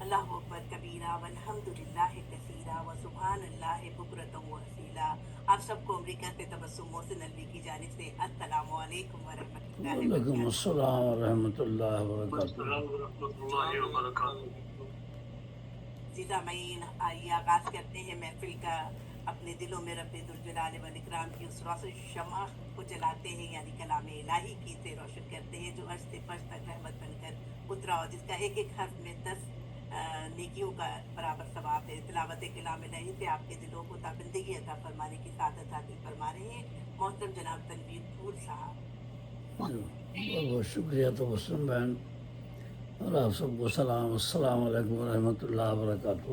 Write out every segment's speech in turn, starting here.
اللہ اکبر کبیرہ والحمدللہ کثیرہ وسبحان اللہ بکرۃ واسیلا۔ آپ سب کو امریکہ سے تبسم محسن الوی کی جانب سے السلام علیکم ورحمۃ اللہ وعلیکم وبرکاتہ۔ السلام ورحمۃ اللہ وبرکاتہ۔ السلام ورحمۃ اللہ وبرکاتہ۔ جی سامعین، آئیے آغاز کرتے ہیں محفل کا۔ اپنے دلوں میں رب ذوالجلال والاکرام کی اس روشن شمع کو جلاتے ہیں، یعنی کلام الہی کی سے روشن کرتے ہیں جو عرش سے فرش تک رحمت بن کر اترا، اور جس کا ایک ایک حرف میں 10 نیکیوں کا برابر ثواب ہے۔ تلاوت کلام الہی سے آپ کے دلوں کو تابندگی عطا فرمانے کی سعادت حاصل فرما رہے ہیں محترم جناب تنویر پور صاحب۔ بہت بہت شکریہ تبسم بہن، اور آپ سب کو سلام، السلام علیکم ورحمۃ اللہ وبرکاتہ۔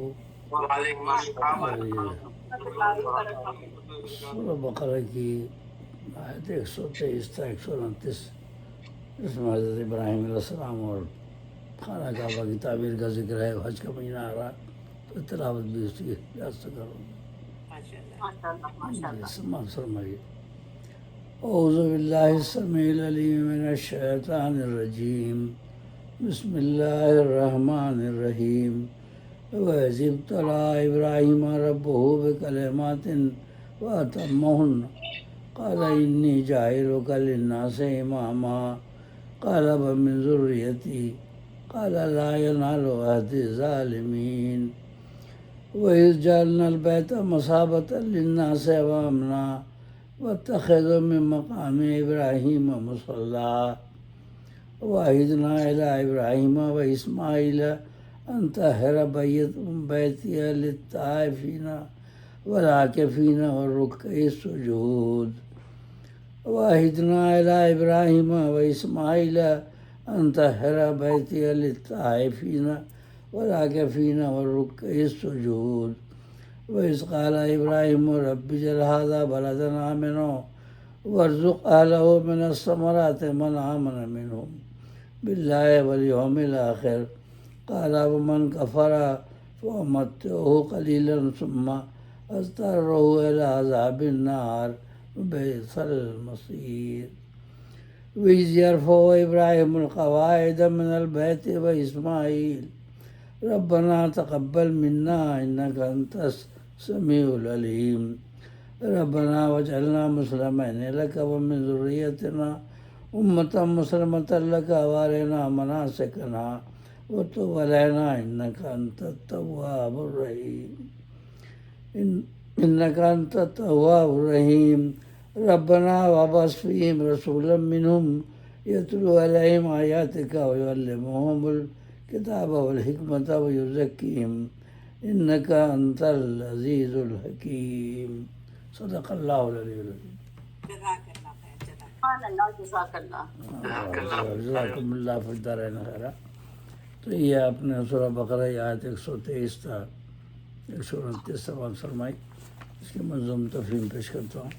وعلیکم السلام اور یہ ورحمۃ اللہ وبرکاتہ۔ سورہ بقرہ کی آیت 123 تا 129، جس میں حضرت ابراہیم علیہ السلام اور خانہ کعبہ کی تعمیر کا ذکر ہے۔ حج کا مہینہ آ رہا ہے تو تلاوت بھی اس کی یاد سے کروں۔ ماشاء اللہ۔ ماشاء جی اللہ۔ سماعت فرمائیے۔ اعوذ باللہ السمیع العلیم من الشیطان الرجیم، بسم اللہ الرحمن الرحیم۔ وَإِذِ ابْتَلَىٰ إِبْرَاهِيمَ رَبُّهُ بِكَلِمَاتٍ فَأَتَمَّهُنَّ قَالَ إِنِّي جَاعِلُكَ لِلنَّاسِ إِمَامًا قَالَ وَمِن ذُرِّيَّتِي قَالَ لَا يَنَالُ عَهْدِي الظَّالِمِينَ وَإِذْ جَعَلْنَا الْبَيْتَ مَثَابَةً لِلنَّاسِ وَأَمْنًا وَاتَّخَذُوا مِن مَّقَامِ إِبْرَاهِيمَ مُصَلًّى وَعَهِدْنَا إِلَىٰ إِبْرَاهِيمَ وَإِسْمَاعِيلَ أَن طَهِّرَ بَيْتِيَ لِلطَّائِفِينَ وَالْعَاكِفِينَ وَالرُّكَّعِ السُّجُودِ وَعَهِدْنَا إِلَىٰ إِبْرَاهِيمَ وَإِسْمَاعِيلَ أَن طَهِّرَ بَيْتِيَ لِلطَّائِفِينَ وَالْعَاكِفِينَ وَالرُّكَّعِ السُّجُودِ وَإِذْ قَالَ إِبْرَاهِيمُ رَبِّ اجْعَلْ هَٰذَا بَلَدًا آمِنًا وَارْزُقْ أَهْلَهُ مِنَ الثَّمَرَاتِ مَنْ آمَنَ مِنْهُم بِاللَّهِ وَالْيَوْمِ الْآخِرِ قَالَ وَمَنْ كَفَرَ فَأُمَتِّعُهُ قَلِيلًا ثُمَّ أَضْطَرُّهُ إِلَىٰ عَذَابِ النَّارِ وَبِئْسَ الْمَصِيرُ وَإِذْ يَرْفَعُ إِبْرَاهِيمُ الْقَوَاعِدَ مِنَ الْبَيْتِ وَإِسْمَاعِيلُ رَبَّنَا تَقَبَّلْ مِنَّا إِنَّكَ أَنتَ السَّمِيعُ الْعَلِيمُ رَبَّنَا وَاجْعَلْنَا مُسْلِمَيْنِ لَكَ وَمِن ذُرِّيَّتِنَا أُمَّةً مُّسْلِمَةً لَكَ وَأَرِنَا مَنَاسِكَنَا وَتُبْ عَلَيْنَا إِنَّكَ أَنتَ التَّوَّابُ الرَّحِيمُ إِنَّكَ أَنتَ التَّوَّابُ الرَّحِيمُ رَبَّنَا وَابْعَثْ فِيهِمْ رَسُولًا مِّنْهُمْ يَتْلُو عَلَيْهِمْ آيَاتِكَ وَيُعَلِّمُهُمُ الْكِتَابَ وَالْحِكْمَةَ وَيُزَكِّيهِمْ إِنَّكَ أَنتَ الْعَزِيزُ الْحَكِيمُ۔ صدق اللہ العلی العظیم۔ جزاک اللہ خیر، جزاک سبحان اللہ، جزاک اللہ۔ جزاکم اللہ فی الدارین خیرا۔ تو یہ آپ نے سورہ بقرہ آیت 123 تا 129 سماعت فرمائی۔ اس کی منظوم تفہیم پیش کرتا ہوں۔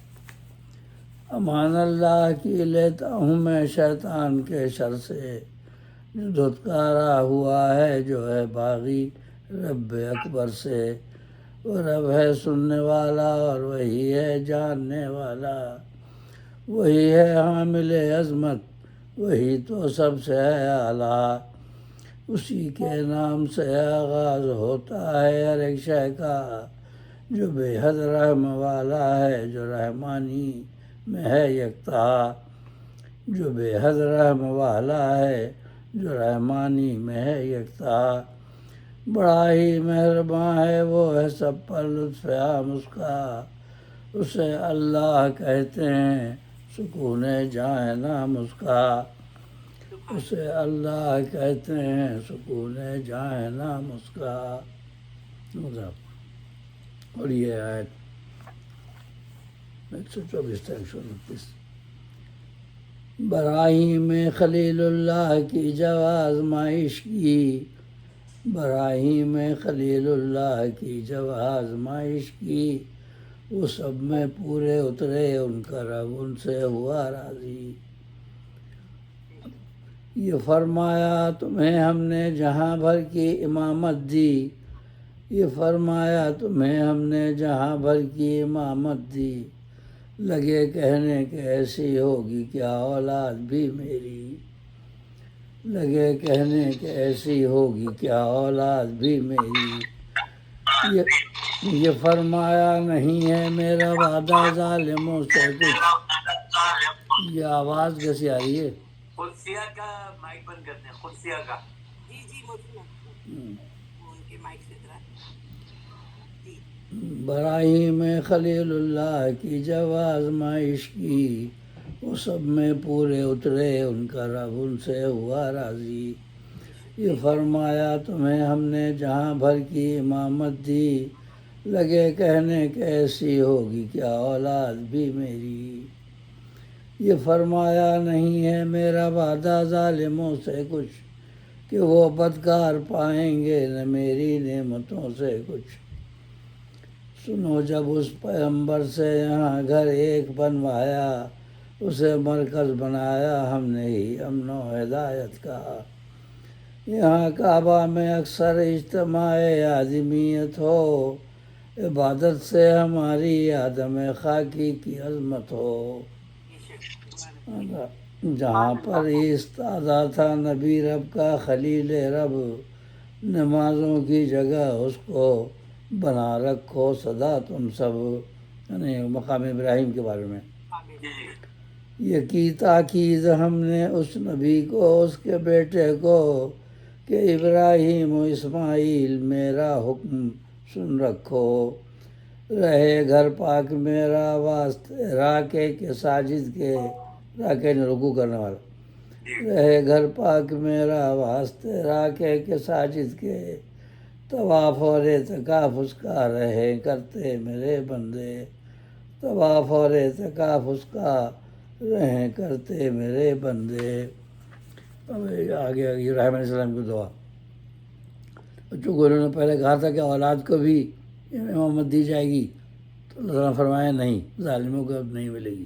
امان اللہ کی لیتا ہوں میں شیطان کے شر سے، جو دھتکارا ہوا ہے جو ہے باغی رب اکبر سے۔ وہ رب ہے سننے والا اور وہی ہے جاننے والا، وہی ہے حامل عظمت، وہی تو سب سے ہے اعلیٰ۔ اسی کے نام سے آغاز ہوتا ہے ہر ایک شے کا، جو بے حد رحم والا ہے جو رحمانی میں ہے یکتا، جو بے حد رحم والا ہے جو رحمانی میں ہے یکتا۔ بڑا ہی مہرباں ہے وہ ہے سب پر لطف عام اس کا، اسے اللہ کہتے ہیں سکون جائے نام اس کا، اسے اللہ کہتے ہیں سکون جائے نام اس کا۔ اور یہ آیت 124 تا 129۔ براہیم خلیل اللہ کی جب آزمائش کی، براہیم خلیل اللہ کی جب آزمائش کی، وہ سب میں پورے اترے ان کا رب ان سے ہوا راضی۔ یہ فرمایا تمہیں ہم نے جہاں بھر کی امامت دی، یہ فرمایا تمہیں ہم نے جہاں بھر کی امامت دی، لگے کہنے کہ ایسی ہوگی کیا اولاد بھی میری، لگے کہنے کہ ایسی ہوگی کیا اولاد بھی میری، یہ فرمایا نہیں ہے میرا وعدہ ظالموں سے کچھ. یہ آواز کیسی آ رہی ہے؟ قدسیہ کا مائک بند کرتے ہیں، قدسیہ کا. جی جی مفتی وہ ان کے مائک سے ذرا جی. براہیم خلیل اللہ کی جب آزمائش کی، وہ سب میں پورے اترے، ان کا رب ان سے ہوا راضی. یہ فرمایا تمہیں ہم نے جہاں بھر کی امامت دی، لگے کہنے کہ ایسی ہوگی کیا اولاد بھی میری. یہ فرمایا نہیں ہے میرا وعدہ ظالموں سے کچھ، کہ وہ بدکار پائیں گے نہ میری نعمتوں سے کچھ. سنو جب اس پیغمبر سے یہاں گھر ایک بنوایا، اسے مرکز بنایا ہم نے ہی امن و ہدایت کا. یہاں کعبہ میں اکثر اجتماع آدمیت ہو، عبادت سے ہماری آدم خاکی کی عظمت ہو. جہاں پر استادہ تھا نبی رب کا خلیل رب، نمازوں کی جگہ اس کو بنا رکھو سدا تم سب. یعنی مقام ابراہیم کے بارے میں یہ کی تاکید ہم نے اس نبی کو، اس کے بیٹے کو، کہ ابراہیم و اسماعیل میرا حکم سن رکھو. رہے گھر پاک میرا واسطے راکے کے ساجد کے، راکے نے رکوع کرنے والا. رہے گھر پاک میرا واسطے راکے کے ساجد کے، طواف اور اعتکاف اس کا رہے کرتے میرے بندے. طواف اور اعتکاف اس کا رہے کرتے میرے بندے. اب آگے ابراہیم علیہ السلام کی دعا. بچوں کو انہوں نے پہلے کہا تھا کہ اولاد کو بھی امامت دی جائے گی، تو اللہ تعالیٰ نے فرمایا نہیں، ظالموں کو اب نہیں ملے گی.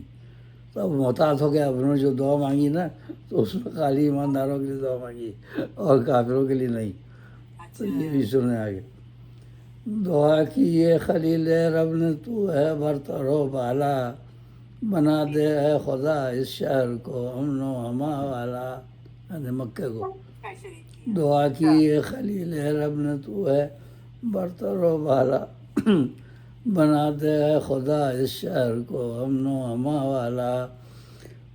تو اب محتاط ہو گیا. اب انہوں نے جو دعا مانگی نا، تو اس میں خالی ایمانداروں کے لیے دعا مانگی اور کافروں کے لیے نہیں. تو یہ بھی سنیں آگے. دعا کی یہ خلیل رب نے تو ہے برتر و بالا، بنا دے ہے خدا اس شہر کو امن و اما والا. یعنی مکے کو. دعا کی یہ خلیل رب نے تو ہے برتر و بالا، بنا دے ہے خدا اس شہر کو امن و اما والا.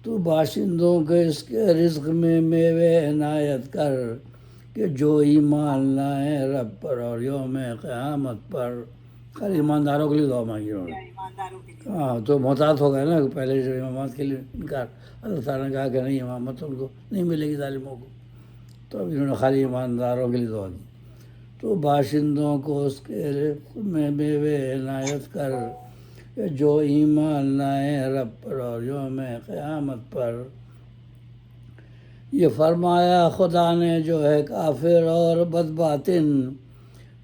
تو باشندوں کے اس کے رزق میں میوے عنایت کر، کہ جو ایمان لائیں رب پر اور یوم قیامت پر. خالی ایمانداروں کے لیے دعا مانگی انہوں نے. ہاں تو محتاط ہو گئے نا. پہلے جو امامت کے لیے انکار، اللہ تعالیٰ نے کہا کہ نہیں، امامت ان کو نہیں ملے گی ظالموں کو. تو اب انہوں نے خالی ایمانداروں کے لیے دعا کی. تو باشندوں کو اس کے رزق میں میوے عنایت کر، کہ جو ایمان لائیں رب پر اور یوم قیامت پر. یہ فرمایا خدا نے جو ہے کافر اور بدباطن،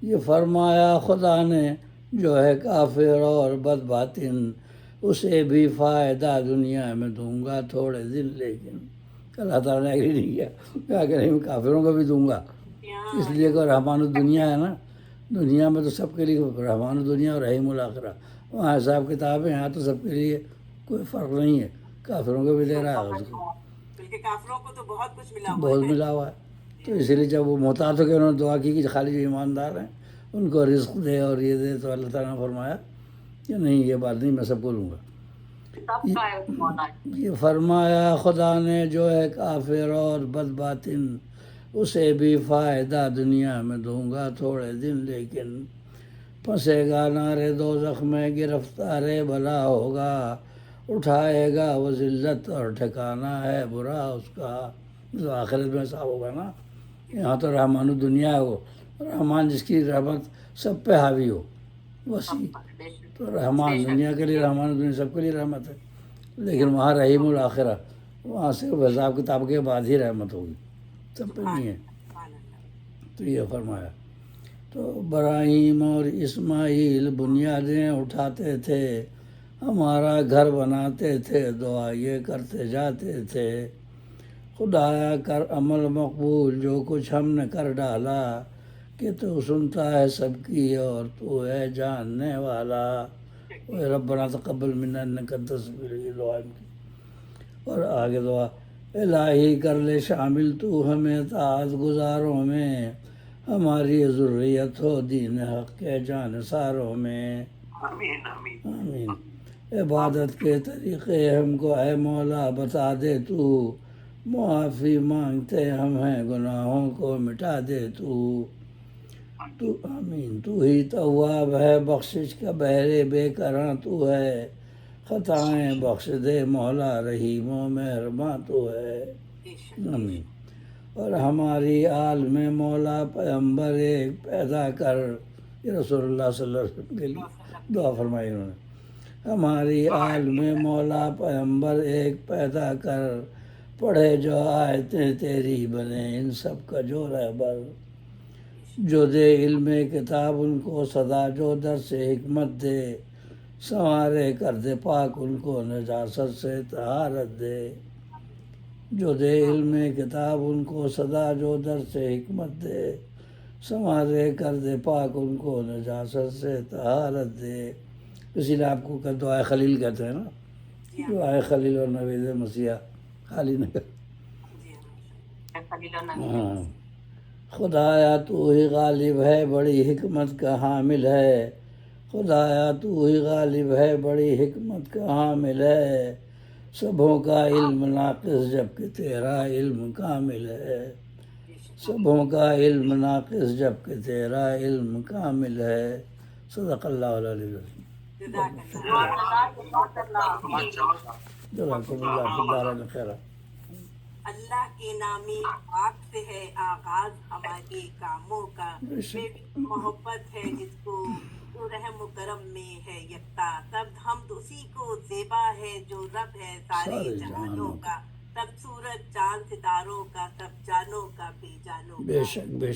یہ فرمایا خدا نے جو ہے کافر اور بدباطن، اسے بھی فائدہ دنیا میں دوں گا تھوڑے دن. لیکن اللہ تعالیٰ نے ایگری نہیں کیا، کہا کہ نہیں، میں کافروں کو بھی دوں گا. اس لیے کہ رحمان الدنیا ہے نا، دنیا میں تو سب کے لیے رحمان الدنیا اور رحیم الآخرہ. وہاں حساب کتاب ہے، یہاں تو سب کے لیے کوئی فرق نہیں ہے. کافروں کو بھی دے رہا ہے، اس کو بلکہ کافروں کو تو بہت کچھ ملا ہوا بہت ملا ہوا ہے. تو اسی لیے جب وہ محتاط ہو کے انہوں نے دعا کی کہ خالی جو ایماندار ہیں ان کو رزق دے اور یہ دے، تو اللہ تعالیٰ نے فرمایا کہ نہیں، یہ بات نہیں، میں سب کو لوں گا. یہ فرمایا خدا نے جو ہے کافر اور بدباطن، اسے بھی فائدہ دنیا میں دوں گا تھوڑے دن. لیکن پھنسے گا نارے دوزخ میں، گرفتار بلا ہوگا، اٹھائے گا وہ ذلت اور ٹھکانہ ہے برا اس کا. جو آخرت میں صاحب ہوگا نا. یہاں تو رحمان الدنیا ہے، وہ رحمان جس کی رحمت سب پہ حاوی ہو، وسیع. تو رحمان دنیا کے لیے، رحمان الدنیا سب کے لیے رحمت ہے. لیکن وہاں رحیم الآخرہ، وہاں سے حساب کتاب کے بعد ہی رحمت ہوگی، سب پہ نہیں ہے. تو یہ فرمایا. تو ابراہیم اور اسماعیل بنیادیں اٹھاتے تھے، ہمارا گھر بناتے تھے، دعا یہ کرتے جاتے تھے. خدایا کر عمل مقبول جو کچھ ہم نے کر ڈالا، کہ تو سنتا ہے سب کی اور تو ہے جاننے والا. ربنا تقبل منا انک انت السمیع العلیم. دعا ان کی. اور آگے دعا الہی کر لے شامل تو ہمیں طاعت گزاروں میں، ہماری ضروریت ہو دین حق کے جانساروں میں، آمین آمین آمین۔ عبادت کے طریقے ہم کو اے مولا بتا دے تو، معافی مانگتے ہم ہیں گناہوں کو مٹا دے تو آمین۔ تو ہی تواب ہے بخشش کا بحر بے کراں تو ہے، خطائیں بخش دے مولا رحیم و مہرباں تو ہے، بے شک آمین۔ اور ہماری آل میں مولا پیغمبر ایک پیدا کر، یہ رسول اللہ صلی اللہ علیہ وسلم کے لیے دعا فرمائی انہوں نے۔ ہماری آل میں مولا پیغمبر ایک پیدا کر، پڑھے جو آیتیں تیری بنے ان سب کا جو رہبر، جو دے علم کتاب ان کو صدا، جو در سے حکمت دے، سنوارے کر دے پاک ان کو نجاست سے طہارت دے، جو دے علم کتاب ان کو صدا، جو در سے حکمت دے، سنوارے کر دے پاک ان کو نجاست سے طہارت دے۔ اسی لیے آپ کو دعائے خلیل کہتے ہیں نا، دعائے خلیل اور نوید مسیح خالی نہ کر۔ جی ہاں خلیل و نبی ہاں، خدایا تو ہی غالب ہے بڑی حکمت کا حامل ہے، خدایا تو ہی غالب ہے بڑی حکمت کا حامل ہے، سبوں کا علم ناقص جبکہ تیرا علم کامل ہے، سبوں کا علم ناقص جبکہ تیرا علم کامل ہے۔ صدق اللہ العلی العظیم۔ جزاکم اللہ فی الدارین خیرا۔ اللہ کے نامی پاک سے ہے آغاز ہمارے کاموں کا، بے شک۔ بے محبت ہے جس کو تو رحم و کرم میں ہے یکتا، تب حمد اسی کو زیبا ہے جو رب ہے سارے جہانوں کا، تب سورج چاند ستاروں کا، تب جانوں کا بے جانوں کا۔ بے شک بے